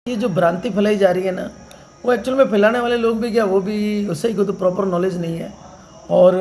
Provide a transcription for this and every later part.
ये जो भ्रांति फैलाई जा रही है ना, वो एक्चुअल में फैलाने वाले लोग भी क्या, वो भी सही को तो प्रॉपर नॉलेज नहीं है। और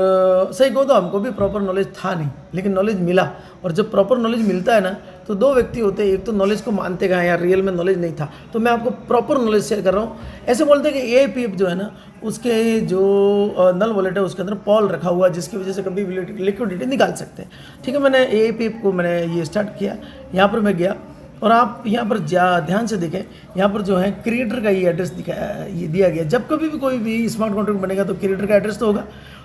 सही को तो हमको भी प्रॉपर नॉलेज था नहीं, लेकिन नॉलेज मिला। और जब प्रॉपर नॉलेज मिलता है ना, तो दो व्यक्ति होते हैं, एक तो नॉलेज को मानते हैं यार रियल में नॉलेज नहीं था, तो मैं आपको प्रॉपर नॉलेज शेयर कर रहा हूँ। ऐसे बोलते हैं कि AIPF जो है ना, उसके जो नल वॉलेट है उसके अंदर पॉल रखा हुआ है, जिसकी वजह से कभी लिक्विडिटी निकाल सकते हैं। ठीक है, मैंने AIPF को मैंने ये स्टार्ट किया, यहाँ पर मैं गया और आप यहाँ पर ध्यान से देखें, यहाँ पर जो है क्रिएटर का ये एड्रेस ये दिया गया। जब कभी भी कोई भी स्मार्ट कॉन्ट्रैक्ट बनेगा तो क्रिएटर का एड्रेस तो होगा,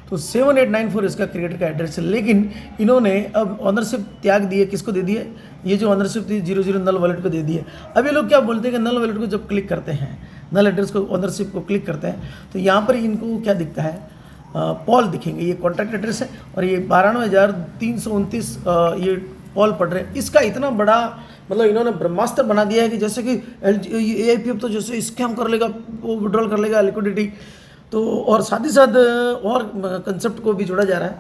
तो 7894 इसका क्रिएटर का एड्रेस है। लेकिन इन्होंने अब ऑनरशिप त्याग दी है, किसको दे दी है? ये जो ऑनरशिप थी 00 नल वॉलेट को दे दी है। अब ये लोग क्या बोलते हैं कि नल वॉलेट को जब क्लिक करते हैं, नल एड्रेस को, ऑनरशिप को क्लिक करते हैं, तो यहाँ पर इनको क्या दिखता है? पॉल दिखेंगे। ये कॉन्टैक्ट एड्रेस है और ये 92,329 ये पॉल पड़ रहे हैं। इसका इतना बड़ा मतलब इन्होंने ब्रह्मास्त्र बना दिया है कि जैसे कि AIPF तो जैसे स्कैम कर लेगा, वो विड्रॉल कर लेगा लिक्विडिटी। तो और साथ ही साथ और कंसेप्ट को भी जोड़ा जा रहा है,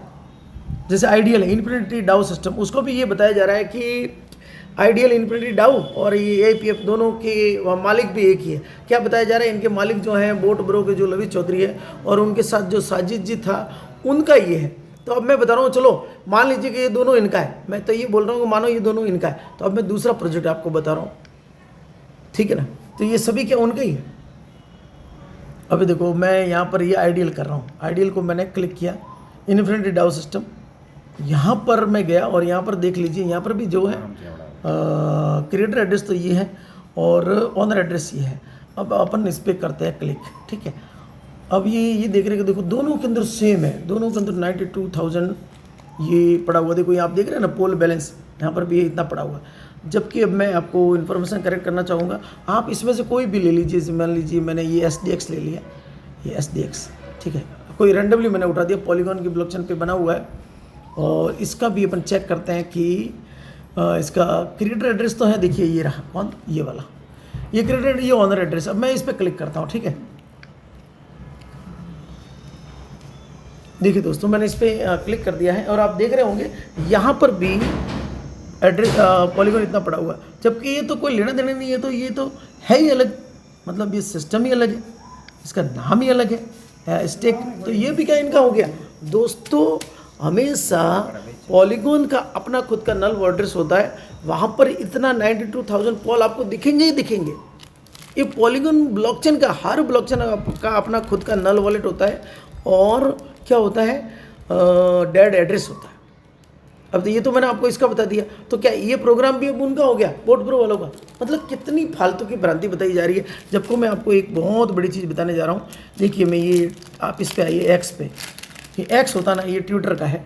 जैसे आइडियल है इन्फिनिटी डाउ सिस्टम, उसको भी ये बताया जा रहा है कि आइडियल इन्फिनिटी डाउ और ये AIPF दोनों के मालिक भी एक ही है। क्या बताया जा रहा है? इनके मालिक जो हैं बोट ब्रो के जो लवी चौधरी है और उनके साथ जो साजिद जी था, उनका ये है। तो अब मैं बता रहा हूँ, चलो मान लीजिए कि ये दोनों इनका है, मैं तो ये बोल रहा हूँ कि मानो ये दोनों इनका है, तो अब मैं दूसरा प्रोजेक्ट आपको बता रहा हूँ, ठीक है ना? तो ये सभी क्या उनका ही है। अभी देखो मैं यहाँ पर ये आइडियल कर रहा हूँ, आइडियल को मैंने क्लिक किया, इन्फिनिटी डाउ सिस्टम, यहाँ पर मैं गया और यहाँ पर देख लीजिए, यहाँ पर भी जो है क्रिएटर एड्रेस तो ये है और ऑनर एड्रेस ये है। अब अपन इस पर करते हैं क्लिक, ठीक है। अब ये देख रहे हैं कि देखो दोनों के अंदर सेम है, दोनों के अंदर 92,000 ये पड़ा हुआ। देखो ये आप देख रहे हैं ना, पोल बैलेंस यहाँ पर भी ये इतना पड़ा हुआ। जबकि अब मैं आपको इन्फॉर्मेशन करेक्ट करना चाहूँगा, आप इसमें से कोई भी ले लीजिए। मान लीजिए मैंने ये SDX ले लिया, ये SDX, ठीक है, कोई रैंडमली मैंने उठा दिया, पॉलीगॉन की ब्लॉकचेन पे बना हुआ है। और इसका भी अपन चेक करते हैं कि इसका क्रिएटर एड्रेस तो है, देखिए ये रहा, कौन? ये वाला, ये क्रिएटर, ये ऑनर एड्रेस। अब मैं इस पर क्लिक करता हूँ, ठीक है। देखिए दोस्तों, मैंने इस पर क्लिक कर दिया है और आप देख रहे होंगे यहाँ पर भी एड्रेस पॉलीगॉन इतना पड़ा हुआ है, जबकि ये तो कोई लेना देना नहीं है, तो ये तो है ही अलग, मतलब ये सिस्टम ही अलग है, इसका नाम ही अलग है, स्टेक। तो ये भी क्या इनका हो गया? दोस्तों हमेशा पॉलीगॉन का अपना खुद का नल एड्रेस होता है, वहाँ पर इतना 92,000 पॉल आपको दिखेंगे ही दिखेंगे। ये पॉलीगॉन ब्लॉकचेन का, हर ब्लॉकचेन का अपना खुद का नल वॉलेट होता है और क्या होता है? डेड एड्रेस होता है। अब तो ये तो मैंने आपको इसका बता दिया, तो क्या ये प्रोग्राम भी अब उनका हो गया, बोट प्रो वालों का? मतलब कितनी फालतू की भ्रांति बताई जा रही है। जबकि मैं आपको एक बहुत बड़ी चीज़ बताने जा रहा हूँ। देखिए मैं ये, आप इस पे आइए, X पे, ये X होता ना, ये ट्विटर का है,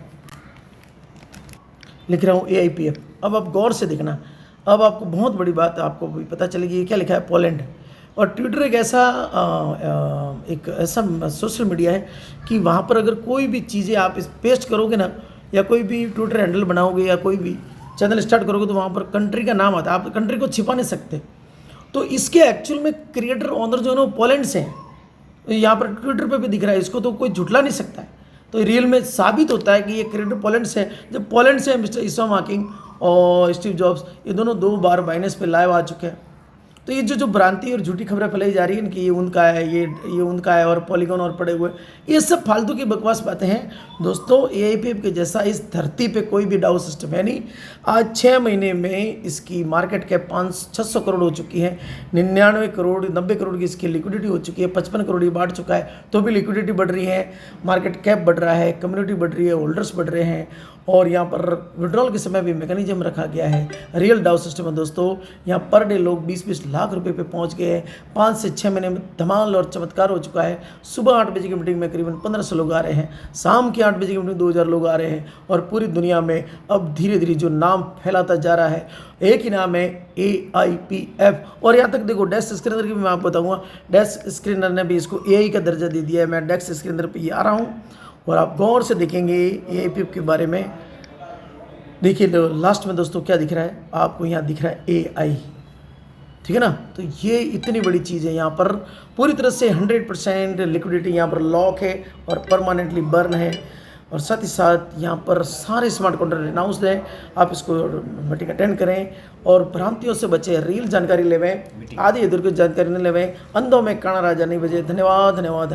लिख रहा हूँ AIPF। अब आप गौर से देखना, अब आपको बहुत बड़ी बात आपको भी पता चलेगी। ये क्या लिखा है? पोलैंड। और ट्विटर एक ऐसा सोशल मीडिया है कि वहाँ पर अगर कोई भी चीज़ें आप इस पेस्ट करोगे ना, या कोई भी ट्विटर हैंडल बनाओगे या कोई भी चैनल स्टार्ट करोगे, तो वहाँ पर कंट्री का नाम आता है, आप कंट्री को छिपा नहीं सकते। तो इसके एक्चुअल में क्रिएटर ऑनर जो है ना वो पोलैंड से हैं, तो यहाँ पर ट्विटर पे भी दिख रहा है, इसको तो कोई झुटला नहीं सकता है। तो रियल में साबित होता है कि ये क्रिएटर पोलैंड से है। जब पोलैंड से मिस्टर ईसा मार्किंग और स्टीव जॉब्स, ये दोनों 2 बार बाइनेंस पे लाइव आ चुके हैं। तो ये जो भ्रांति और झूठी खबरें फैलाई जा रही हैं कि ये उनका है, ये उनका है और पॉलीगॉन और पड़े हुए, ये सब फालतू की बकवास बातें हैं दोस्तों। AIPF के जैसा इस धरती पे कोई भी डाउ सिस्टम है नहीं। आज 6 महीने में इसकी मार्केट कैप 500-600 करोड़ हो चुकी है, 99 करोड़ 90 करोड़ की इसकी लिक्विडिटी हो चुकी है, 55 करोड़ ये बांट चुका है, तो भी लिक्विडिटी बढ़ रही है, मार्केट कैप बढ़ रहा है, कम्युनिटी बढ़ रही है, होल्डर्स बढ़ रहे हैं। और यहाँ पर विड्रॉल के समय भी मैकेनिज्म रखा गया है, रियल डाउ सिस्टम है दोस्तों। यहाँ पर डे लोग 20-20 लाख रुपए पे पहुँच गए हैं। 5 से 6 महीने में धमाल और चमत्कार हो चुका है। सुबह 8 बजे की मीटिंग में करीबन 1500 लोग आ रहे हैं, शाम की 8 बजे की मीटिंग 2000 लोग आ रहे हैं। और पूरी दुनिया में अब धीरे धीरे जो नाम फैलाता जा रहा है, एक ही नाम है AIPF। और यहाँ तक देखो डेस्क स्क्रीनर की भी मैं आपको बताऊँगा, डेस्क स्क्रीनर ने भी इसको AI का दर्जा दे दिया है। मैं डेस्क स्क्रीनर पर ये आ रहा हूँ और आप गौर से देखेंगे AIPF के बारे में। देखिए लास्ट में दोस्तों क्या दिख रहा है आपको? यहाँ दिख रहा है AI, ठीक है ना। तो ये इतनी बड़ी चीज़ है, यहाँ पर पूरी तरह से 100% लिक्विडिटी यहाँ पर लॉक है और परमानेंटली बर्न है। और साथ ही साथ यहाँ पर सारे स्मार्ट कॉन्ट्रैक्ट अनाउंस है, आप इसको मीटिंग अटेंड करें और भ्रांतियों से बचे, रियल जानकारी लेवें, आधी इधर की जानकारी नहीं लेवें, अंधों में काना राजा नहीं बजे। धन्यवाद धन्यवाद।